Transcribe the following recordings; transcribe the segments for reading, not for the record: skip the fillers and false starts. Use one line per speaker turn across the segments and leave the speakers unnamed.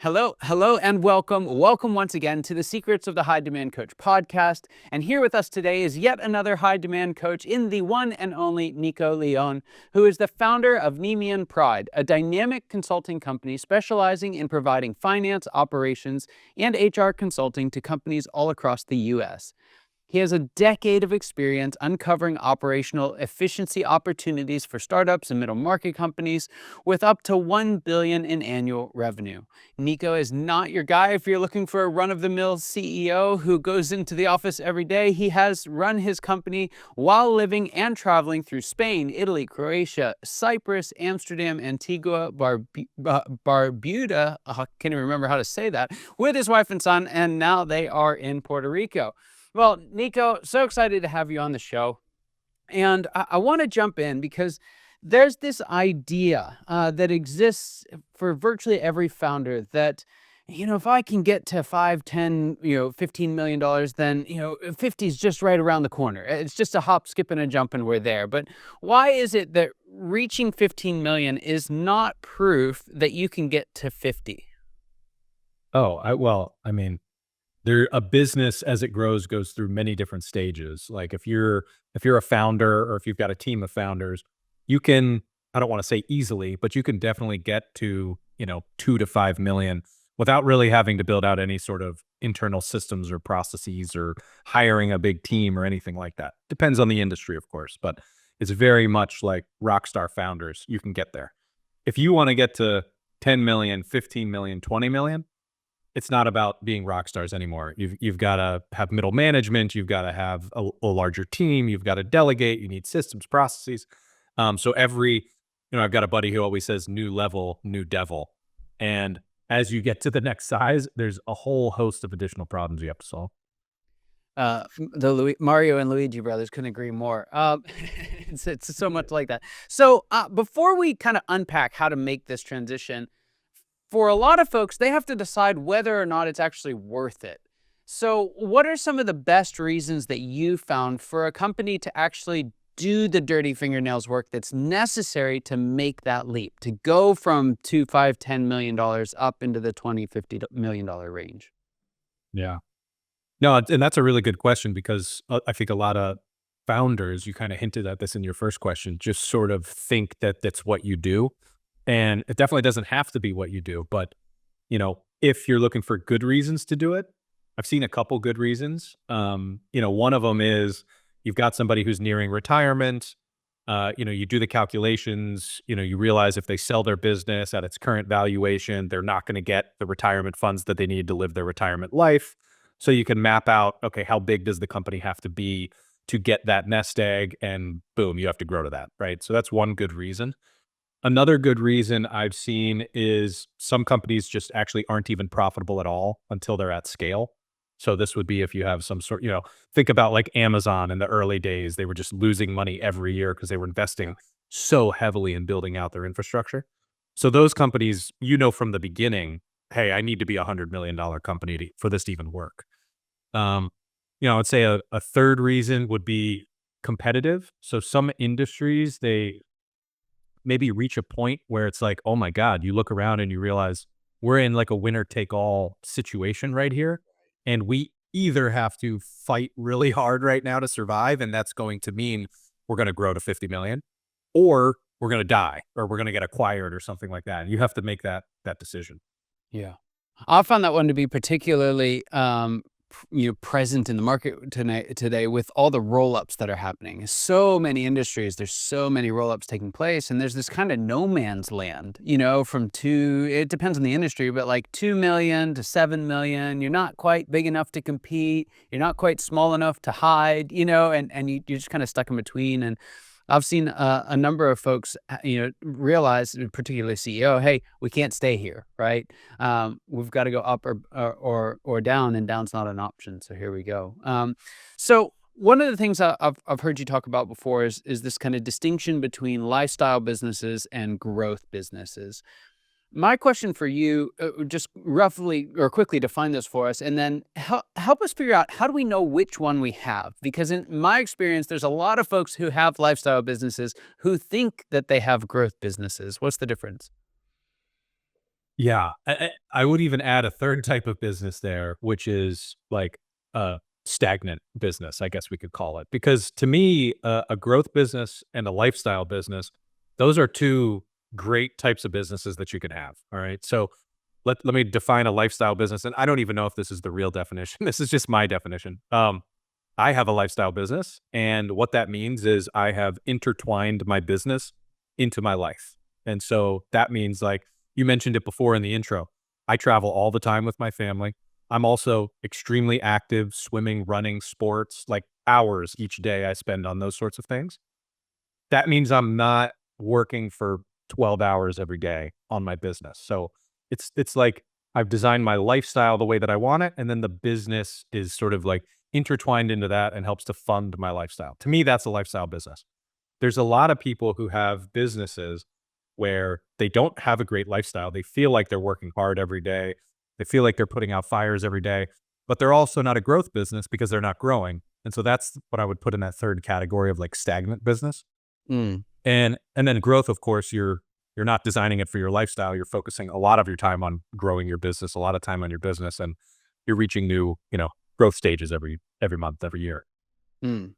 Hello, and welcome. Welcome once again to the Secrets of the High Demand Coach podcast. And here with us today is yet another high demand coach in the one and only Nicco Leone, who is the founder of Nemean Pride, a dynamic consulting company specializing in providing finance, operations, and HR consulting to companies all across the U.S. He has a decade of experience uncovering operational efficiency opportunities for startups and middle market companies with up to $1 billion in annual revenue. Nicco is not your guy if you're looking for a run-of-the-mill CEO who goes into the office every day. He has run his company while living and traveling through Spain, Italy, Croatia, Cyprus, Amsterdam, Antigua, Barbuda, I can't even remember how to say that, with his wife and son, and now they are in Puerto Rico. Well, Nicco, so excited to have you on the show. And I want to jump in because there's this idea that exists for virtually every founder that, if I can get to 5, 10, $15 million, then, 50 is just right around the corner. It's just a hop, skip, and a jump, and we're there. But why is it that reaching 15 million is not proof that you can get to 50?
A business as it grows goes through many different stages. Like if you're a founder or if you've got a team of founders, you can, I don't want to say easily, but you can definitely get to, 2 to 5 million without really having to build out any sort of internal systems or processes or hiring a big team or anything like that. Depends on the industry, of course, but it's very much like rock star founders. You can get there. If you want to get to 10 million, 15 million, 20 million, it's not about being rock stars anymore. You've got to have middle management. You've got to have a larger team. You've got to delegate. You need systems, processes. I've got a buddy who always says new level, new devil. And as you get to the next size, there's a whole host of additional problems you have to solve.
The Mario and Luigi brothers couldn't agree more. It's so much like that. So before we kind of unpack how to make this transition, for a lot of folks, they have to decide whether or not it's actually worth it. So what are some of the best reasons that you found for a company to actually do the dirty fingernails work that's necessary to make that leap, to go from $2, $5, $10 million up into the $20, $50 million range?
Yeah. No, and that's a really good question because I think a lot of founders, you kind of hinted at this in your first question, just sort of think that that's what you do. And it definitely doesn't have to be what you do, but if you're looking for good reasons to do it, I've seen a couple good reasons. One of them is you've got somebody who's nearing retirement. You do the calculations, you realize if they sell their business at its current valuation, they're not going to get the retirement funds that they need to live their retirement life. So you can map out, okay, how big does the company have to be to get that nest egg? And boom, you have to grow to that, right? So that's one good reason. Another good reason I've seen is some companies just actually aren't even profitable at all until they're at scale. So this would be if you have some sort, think about like Amazon in the early days, they were just losing money every year because they were investing so heavily in building out their infrastructure. So those companies, from the beginning, hey, I need to be $100 million company for this to even work. I'd say a third reason would be competitive. So some industries, they maybe reach a point where it's like, oh my God, you look around and you realize we're in like a winner take all situation right here. And we either have to fight really hard right now to survive. And that's going to mean we're going to grow to 50 million or we're going to die or we're going to get acquired or something like that. And you have to make that decision.
Yeah. I found that one to be particularly present in the market today with all the roll-ups that are happening. So many industries, there's so many roll-ups taking place, and there's this kind of no man's land, it depends on the industry, but like 2 million to 7 million, you're not quite big enough to compete, you're not quite small enough to hide, and you're just kind of stuck in between. And I've seen a number of folks, realize, particularly CEO, hey, we can't stay here, right? We've got to go up or down, and down's not an option. So here we go. So one of the things I've heard you talk about before is this kind of distinction between lifestyle businesses and growth businesses. My question for you, just roughly or quickly define this for us, and then help us figure out, how do we know which one we have? Because in my experience, there's a lot of folks who have lifestyle businesses who think that they have growth businesses. What's the difference?
Yeah, I would even add a third type of business there, which is like a stagnant business, I guess we could call it. Because to me, a growth business and a lifestyle business, those are two great types of businesses that you can have. All right. So let me define a lifestyle business. And I don't even know if this is the real definition. This is just my definition. I have a lifestyle business. And what that means is I have intertwined my business into my life. And so that means, like you mentioned it before in the intro, I travel all the time with my family. I'm also extremely active, swimming, running, sports, like hours each day I spend on those sorts of things. That means I'm not working for 12 hours every day on my business. So it's like I've designed my lifestyle the way that I want it, and then the business is sort of like intertwined into that and helps to fund my lifestyle. To me, that's a lifestyle business. There's a lot of people who have businesses where they don't have a great lifestyle. They feel like they're working hard every day. They feel like they're putting out fires every day, but they're also not a growth business because they're not growing. And so that's what I would put in that third category of like stagnant business.
Mm.
And then growth, of course, you're not designing it for your lifestyle. You're focusing a lot of your time on growing your business, a lot of time on your business, and you're reaching new, growth stages every month, every year.
Mm.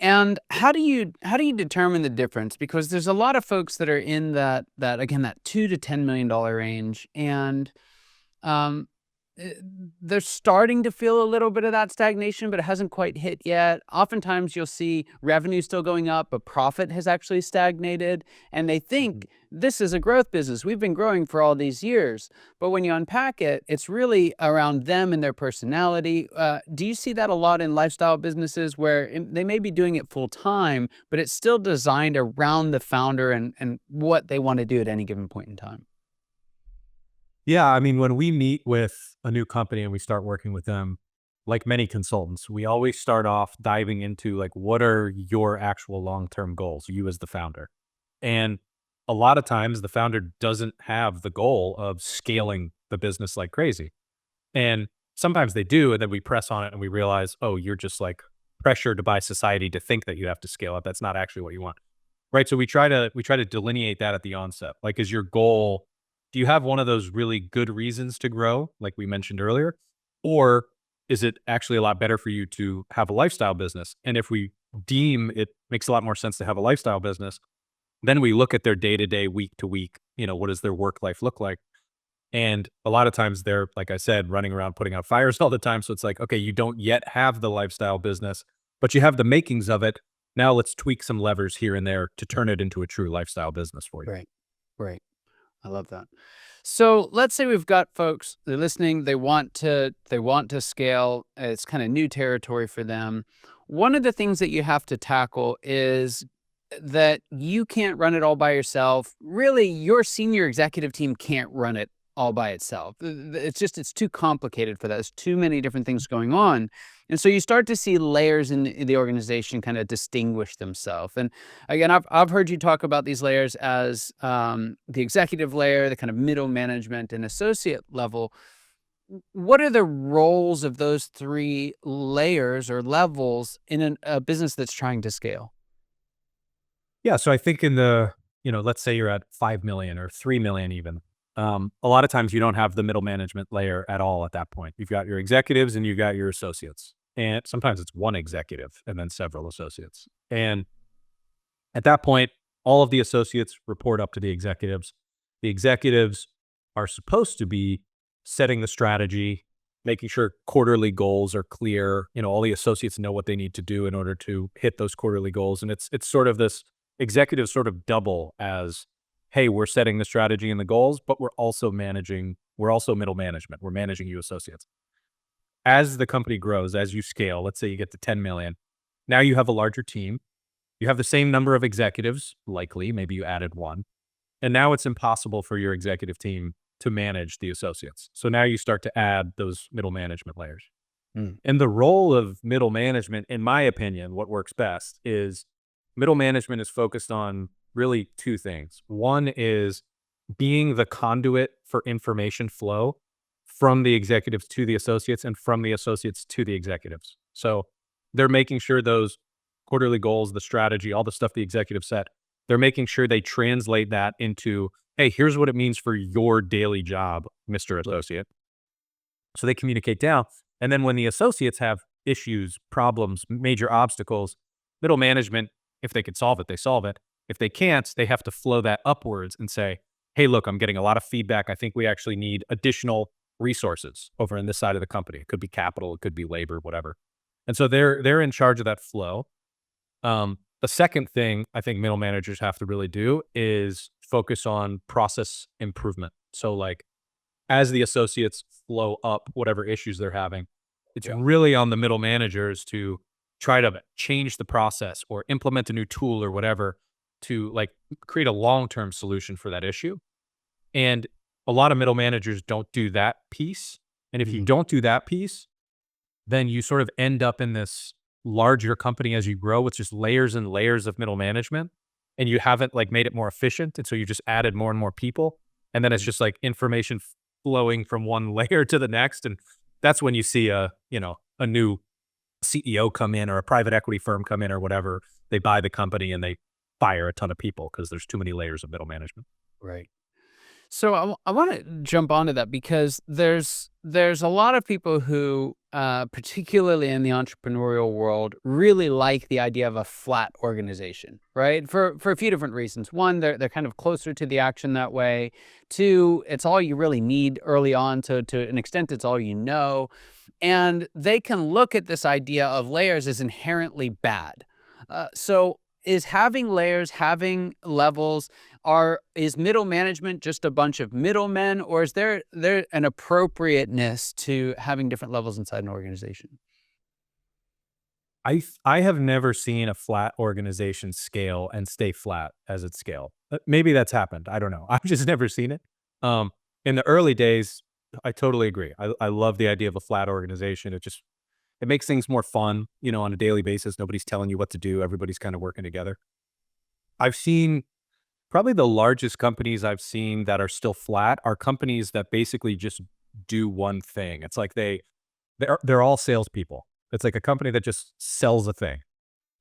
And how do you determine the difference? Because there's a lot of folks that are in that again, that $2 to $10 million range, and um, eh, they're starting to feel a little bit of that stagnation, but it hasn't quite hit yet. Oftentimes, you'll see revenue still going up, but profit has actually stagnated, and they think this is a growth business. We've been growing for all these years, but when you unpack it, it's really around them and their personality. Do you see that a lot in lifestyle businesses where they may be doing it full time, but it's still designed around the founder and what they want to do at any given point in time?
Yeah, I mean, when we meet with a new company and we start working with them, like many consultants, we always start off diving into like, what are your actual long-term goals, you as the founder? And a lot of times the founder doesn't have the goal of scaling the business like crazy. And sometimes they do, and then we press on it and we realize, oh, you're just like pressured by society to think that you have to scale up. That's not actually what you want. Right. So we try to delineate that at the onset. Like, is your goal, do you have one of those really good reasons to grow, like we mentioned earlier? Or is it actually a lot better for you to have a lifestyle business? And if we deem it makes a lot more sense to have a lifestyle business, then we look at their day to day, week to week, what does their work life look like? And a lot of times they're, like I said, running around putting out fires all the time. So it's like, okay, you don't yet have the lifestyle business, but you have the makings of it. Now let's tweak some levers here and there to turn it into a true lifestyle business for you.
Right. Right. I love that. So let's say we've got folks, they're listening, they want to scale. It's kind of new territory for them. One of the things that you have to tackle is that you can't run it all by yourself. Really, your senior executive team can't run it all by itself. It's too complicated for that. There's too many different things going on. And so you start to see layers in the organization kind of distinguish themselves. And again, I've heard you talk about these layers as the executive layer, the kind of middle management and associate level. What are the roles of those three layers or levels in a business that's trying to scale?
Yeah. So I think in let's say you're at 5 million or 3 million even. A lot of times you don't have the middle management layer at all at that point. You've got your executives and you've got your associates. And sometimes it's one executive and then several associates. And at that point, all of the associates report up to the executives. The executives are supposed to be setting the strategy, making sure quarterly goals are clear. All the associates know what they need to do in order to hit those quarterly goals. And it's sort of this executive sort of double as, hey, we're setting the strategy and the goals, but we're also middle management. We're managing you associates. As the company grows, as you scale, let's say you get to 10 million, now you have a larger team. You have the same number of executives, likely, maybe you added one. And now it's impossible for your executive team to manage the associates. So now you start to add those middle management layers.
Mm.
And the role of middle management, in my opinion, what works best is middle management is focused on really two things. One is being the conduit for information flow from the executives to the associates and from the associates to the executives. So they're making sure those quarterly goals, the strategy, all the stuff the executives set, they're making sure they translate that into hey, here's what it means for your daily job, Mr. Associate. So they communicate down. And then when the associates have issues, problems, major obstacles, middle management, if they could solve it, they solve it. If they can't, they have to flow that upwards and say, hey, look, I'm getting a lot of feedback. I think we actually need additional resources over in this side of the company. It could be capital, it could be labor, whatever. And so they're in charge of that flow. The second thing I think middle managers have to really do is focus on process improvement. So like as the associates flow up whatever issues they're having, it's really on the middle managers to try to change the process or implement a new tool or whatever to like create a long-term solution for that issue. And a lot of middle managers don't do that piece. And if you don't do that piece, then you sort of end up in this larger company as you grow with just layers and layers of middle management, and you haven't like made it more efficient. And so you just added more and more people. And then it's just like information flowing from one layer to the next. And that's when you see a new CEO come in or a private equity firm come in or whatever. They buy the company and they fire a ton of people because there's too many layers of middle management.
Right. So I want to jump onto that because there's a lot of people who, particularly in the entrepreneurial world, really like the idea of a flat organization, right? For a few different reasons. One, they're kind of closer to the action that way. Two, it's all you really need early on. To an extent, it's all you know, and they can look at this idea of layers as inherently bad. So is having layers, having levels, is middle management just a bunch of middlemen, or is there an appropriateness to having different levels inside an organization?
I have never seen a flat organization scale and stay flat as it scaled. Maybe that's happened. I don't know. I've just never seen it. Um, in the early days, I totally agree. I love the idea of a flat organization. It makes things more fun, on a daily basis. Nobody's telling you what to do. Everybody's kind of working together. I've seen probably the largest companies I've seen that are still flat are companies that basically just do one thing. It's like they're all salespeople. It's like a company that just sells a thing,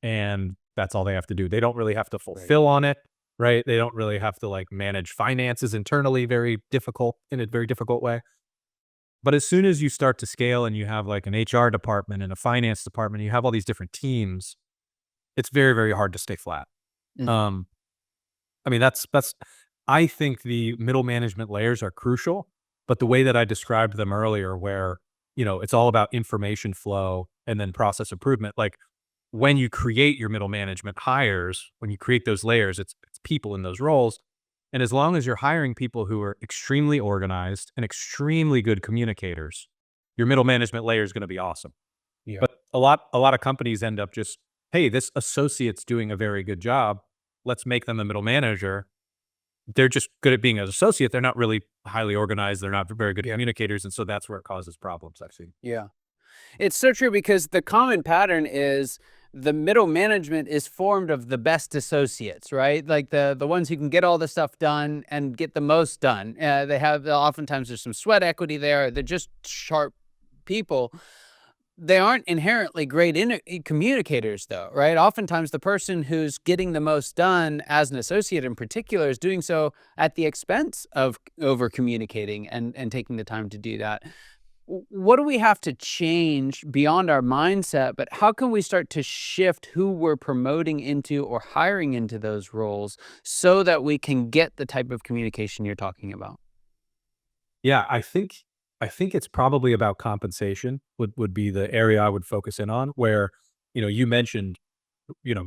and that's all they have to do. They don't really have to fulfill on it, right? They don't really have to like manage finances internally, in a very difficult way. But as soon as you start to scale and you have like an HR department and a finance department, you have all these different teams, it's very, very hard to stay flat.
Mhm.
Um, I mean, I think the middle management layers are crucial, but the way that I described them earlier, where, it's all about information flow and then process improvement, like when you create your middle management hires, when you create those layers, it's people in those roles. And as long as you're hiring people who are extremely organized and extremely good communicators, your middle management layer is going to be awesome.
Yeah.
But a lot of companies end up just, hey, this associate's doing a very good job. Let's make them a middle manager. They're just good at being an associate. They're not really highly organized. They're not very good communicators. And so that's where it causes problems, I've seen.
Yeah. It's so true because the common pattern is the middle management is formed of the best associates, right? Like the ones who can get all the stuff done and get the most done. Oftentimes there's some sweat equity there. They're just sharp people. They aren't inherently great communicators, though, right? Oftentimes, the person who's getting the most done as an associate in particular is doing so at the expense of over communicating and taking the time to do that. What do we have to change beyond our mindset? But how can we start to shift who we're promoting into or hiring into those roles so that we can get the type of communication you're talking about?
Yeah, I think it's probably about compensation would be the area I would focus in on, where, you mentioned,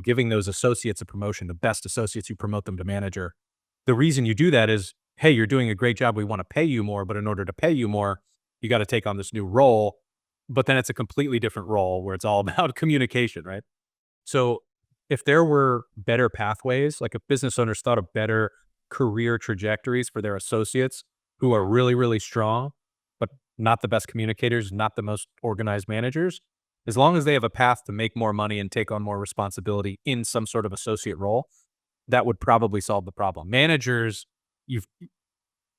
giving those associates a promotion, the best associates, you promote them to manager. The reason you do that is, hey, you're doing a great job. We want to pay you more, but in order to pay you more, you got to take on this new role. But then it's a completely different role where it's all about communication, right? So if there were better pathways, like if business owners thought of better career trajectories for their associates who are really, really strong, but not the best communicators, not the most organized managers, as long as they have a path to make more money and take on more responsibility in some sort of associate role, that would probably solve the problem. Managers, you've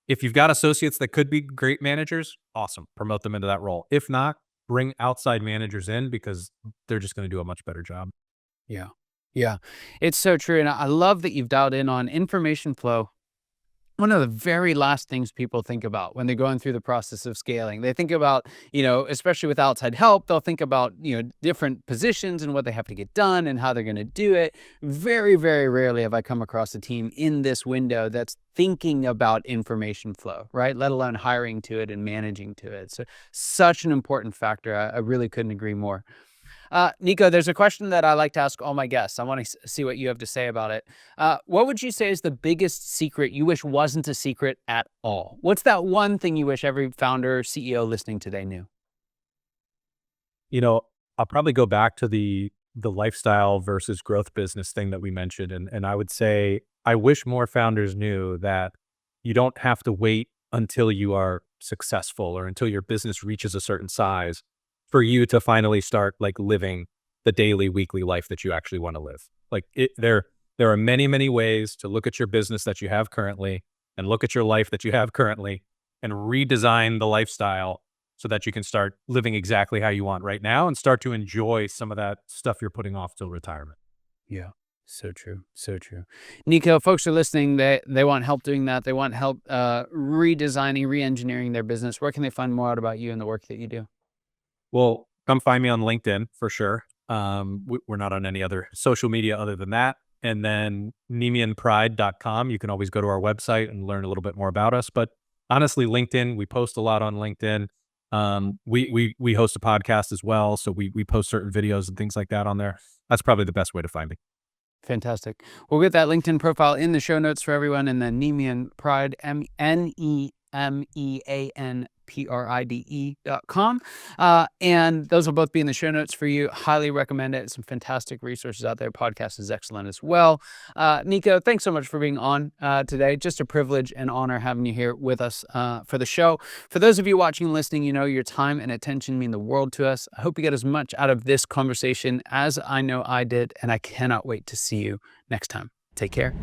if you've got associates that could be great managers, awesome, promote them into that role. If not, bring outside managers in because they're just going to do a much better job.
Yeah. Yeah. It's so true. And I love that you've dialed in on information flow, one of the very last things people think about when they're going through the process of scaling. They think about, especially with outside help, they'll think about, different positions and what they have to get done and how they're going to do it. Very, very rarely have I come across a team in this window that's thinking about information flow, right? Let alone hiring to it and managing to it. So such an important factor. I really couldn't agree more. Nicco, there's a question that I like to ask all my guests. I want to see what you have to say about it. What would you say is the biggest secret you wish wasn't a secret at all? What's that one thing you wish every founder or CEO listening today knew?
I'll probably go back to the lifestyle versus growth business thing that we mentioned. And I would say, I wish more founders knew that you don't have to wait until you are successful or until your business reaches a certain size for you to finally start like living the daily, weekly life that you actually want to live. Like there are many, many ways to look at your business that you have currently and look at your life that you have currently and redesign the lifestyle so that you can start living exactly how you want right now and start to enjoy some of that stuff you're putting off till retirement.
Yeah. So true. So true. Nicco, folks are listening. They want help doing that. They want help redesigning, re-engineering their business. Where can they find more out about you and the work that you do?
Well, come find me on LinkedIn for sure. We're not on any other social media other than that. And then nemeanpride.com. You can always go to our website and learn a little bit more about us. But honestly, LinkedIn, we post a lot on LinkedIn. We host a podcast as well. So we post certain videos and things like that on there. That's probably the best way to find me.
Fantastic. We'll get that LinkedIn profile in the show notes for everyone. And then Nemean Pride, NEMEANPRIDE.com. And those will both be in the show notes for you. Highly recommend it. Some fantastic resources out there. Podcast is excellent as well. Nicco, thanks so much for being on today. Just a privilege and honor having you here with us for the show. For those of you watching and listening, your time and attention mean the world to us. I hope you get as much out of this conversation as I know I did, and I cannot wait to see you next time. Take care.